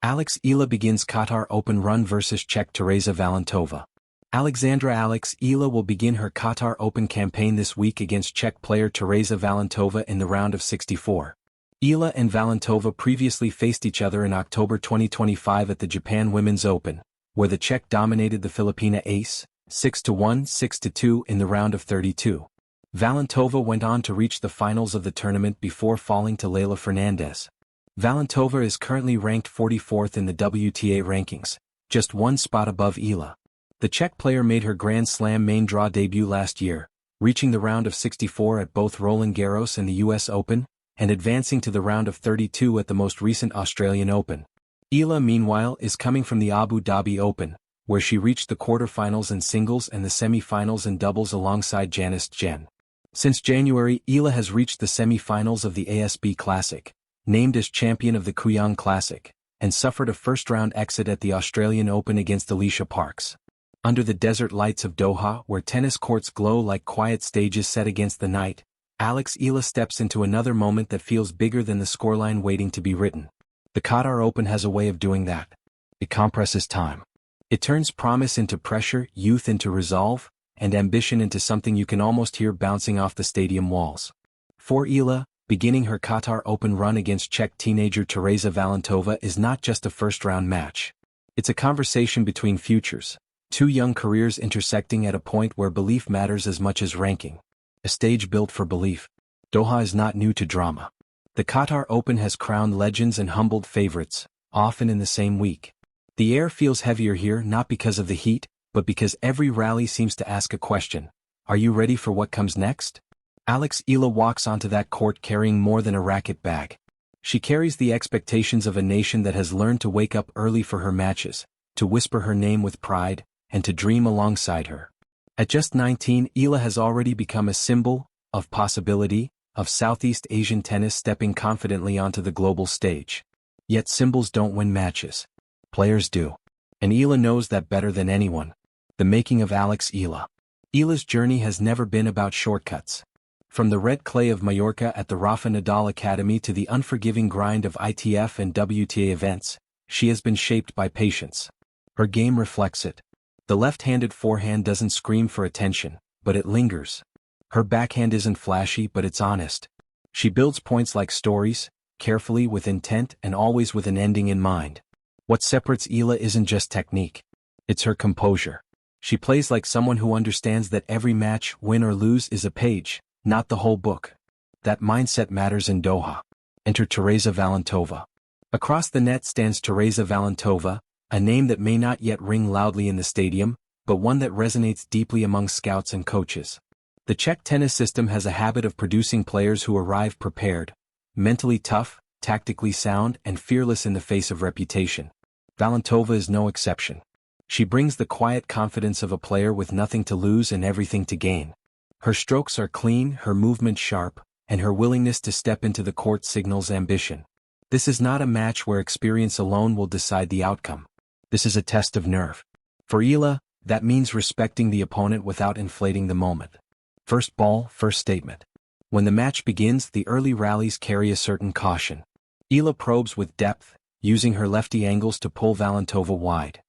Eala begins Qatar Open run versus Czech Tereza Valentova. Eala will begin her Qatar Open campaign this week against Czech player Tereza Valentova in the round of 64. Eala and Valentova previously faced each other in October 2025 at the Japan Women's Open, where the Czech dominated the Filipina ace, 6-1, 6-2 in the round of 32. Valentova went on to reach the finals of the tournament before falling to Leylah Fernandez. Valentova is currently ranked 44th in the WTA rankings, just one spot above Eala. The Czech player made her Grand Slam main draw debut last year, reaching the round of 64 at both Roland Garros and the US Open, and advancing to the round of 32 at the most recent Australian Open. Eala, meanwhile, is coming from the Abu Dhabi Open, where she reached the quarterfinals in singles and the semi-finals in doubles alongside Janice Jen. Since January, Eala has reached the semi-finals of the ASB Classic, named as champion of the Kooyong Classic, and suffered a first-round exit at the Australian Open against Alicia Parks. Under the desert lights of Doha, where tennis courts glow like quiet stages set against the night, Eala steps into another moment that feels bigger than the scoreline waiting to be written. The Qatar Open has a way of doing that. It compresses time. It turns promise into pressure, youth into resolve, and ambition into something you can almost hear bouncing off the stadium walls. For Eala, beginning her Qatar Open run against Czech teenager Tereza Valentova is not just a first-round match. It's a conversation between futures, two young careers intersecting at a point where belief matters as much as ranking. A stage built for belief. Doha is not new to drama. The Qatar Open has crowned legends and humbled favorites, often in the same week. The air feels heavier here not because of the heat, but because every rally seems to ask a question. Are you ready for what comes next? Eala walks onto that court carrying more than a racket bag. She carries the expectations of a nation that has learned to wake up early for her matches, to whisper her name with pride, and to dream alongside her. At just 19, Eala has already become a symbol of possibility, of Southeast Asian tennis stepping confidently onto the global stage. Yet symbols don't win matches. Players do. And Eala knows that better than anyone. The making of Eala. Eala's journey has never been about shortcuts. From the red clay of Mallorca at the Rafa Nadal Academy to the unforgiving grind of ITF and WTA events, she has been shaped by patience. Her game reflects it. The left-handed forehand doesn't scream for attention, but it lingers. Her backhand isn't flashy, but it's honest. She builds points like stories, carefully with intent and always with an ending in mind. What separates Eala isn't just technique. It's her composure. She plays like someone who understands that every match, win or lose, is a page, not the whole book. That mindset matters in Doha. Enter Tereza Valentova. Across the net stands Tereza Valentova, a name that may not yet ring loudly in the stadium, but one that resonates deeply among scouts and coaches. The Czech tennis system has a habit of producing players who arrive prepared, mentally tough, tactically sound, and fearless in the face of reputation. Valentova is no exception. She brings the quiet confidence of a player with nothing to lose and everything to gain. Her strokes are clean, her movement sharp, and her willingness to step into the court signals ambition. This is not a match where experience alone will decide the outcome. This is a test of nerve. For Eala, that means respecting the opponent without inflating the moment. First ball, first statement. When the match begins, the early rallies carry a certain caution. Eala probes with depth, using her lefty angles to pull Valentova wide.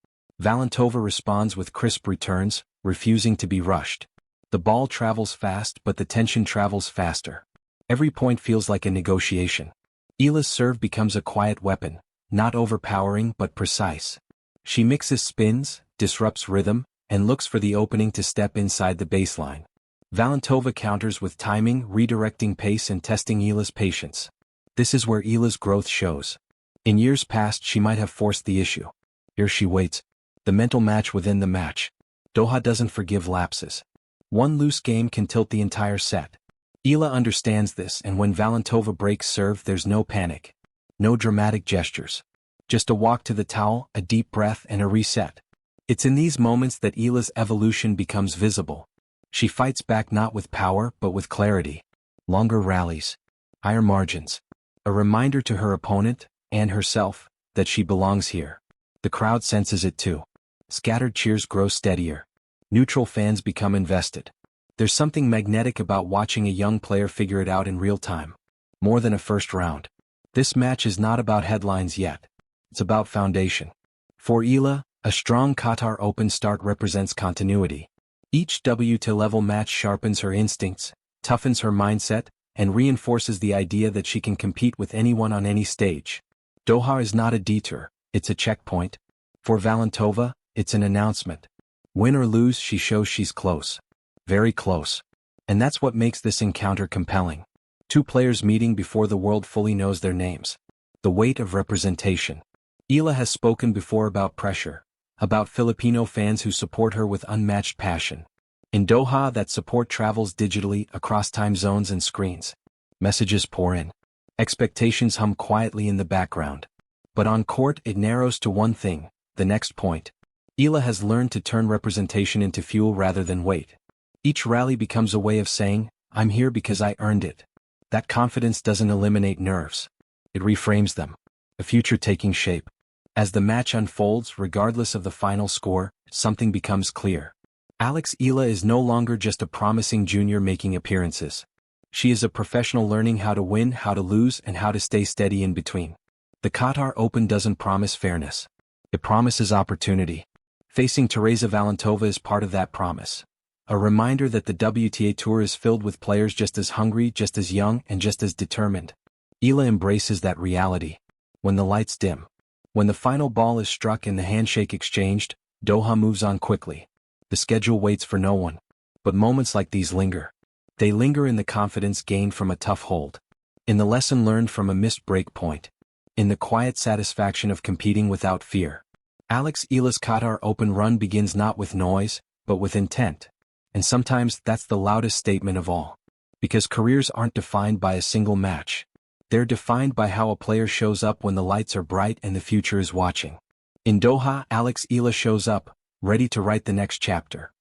Valentova responds with crisp returns, refusing to be rushed. The ball travels fast, but the tension travels faster. Every point feels like a negotiation. Eala's serve becomes a quiet weapon, not overpowering but precise. She mixes spins, disrupts rhythm, and looks for the opening to step inside the baseline. Valentova counters with timing, redirecting pace and testing Eala's patience. This is where Eala's growth shows. In years past she might have forced the issue. Here she waits. The mental match within the match. Doha doesn't forgive lapses. One loose game can tilt the entire set. Eala understands this, and when Valentova breaks serve, there's no panic. No dramatic gestures. Just a walk to the towel, a deep breath, and a reset. It's in these moments that Eala's evolution becomes visible. She fights back not with power, but with clarity. Longer rallies. Higher margins. A reminder to her opponent, and herself, that she belongs here. The crowd senses it too. Scattered cheers grow steadier. Neutral fans become invested. There's something magnetic about watching a young player figure it out in real time. More than a first round. This match is not about headlines yet. It's about foundation. For Eala, a strong Qatar Open start represents continuity. Each WTA-level match sharpens her instincts, toughens her mindset, and reinforces the idea that she can compete with anyone on any stage. Doha is not a detour, it's a checkpoint. For Valentova, it's an announcement. Win or lose, she shows she's close. Very close. And that's what makes this encounter compelling. Two players meeting before the world fully knows their names. The weight of representation. Eala has spoken before about pressure, about Filipino fans who support her with unmatched passion. In Doha, that support travels digitally across time zones and screens. Messages pour in. Expectations hum quietly in the background. But on court, it narrows to one thing, the next point. Eala has learned to turn representation into fuel rather than weight. Each rally becomes a way of saying, I'm here because I earned it. That confidence doesn't eliminate nerves. It reframes them. A future taking shape. As the match unfolds, regardless of the final score, something becomes clear. Eala is no longer just a promising junior making appearances. She is a professional learning how to win, how to lose, and how to stay steady in between. The Qatar Open doesn't promise fairness. It promises opportunity. Facing Tereza Valentova is part of that promise. A reminder that the WTA Tour is filled with players just as hungry, just as young, and just as determined. Eala embraces that reality. When the lights dim, when the final ball is struck and the handshake exchanged, Doha moves on quickly. The schedule waits for no one. But moments like these linger. They linger in the confidence gained from a tough hold. In the lesson learned from a missed break point. In the quiet satisfaction of competing without fear. Eala's Qatar Open run begins not with noise, but with intent. And sometimes that's the loudest statement of all. Because careers aren't defined by a single match. They're defined by how a player shows up when the lights are bright and the future is watching. In Doha, Eala shows up, ready to write the next chapter.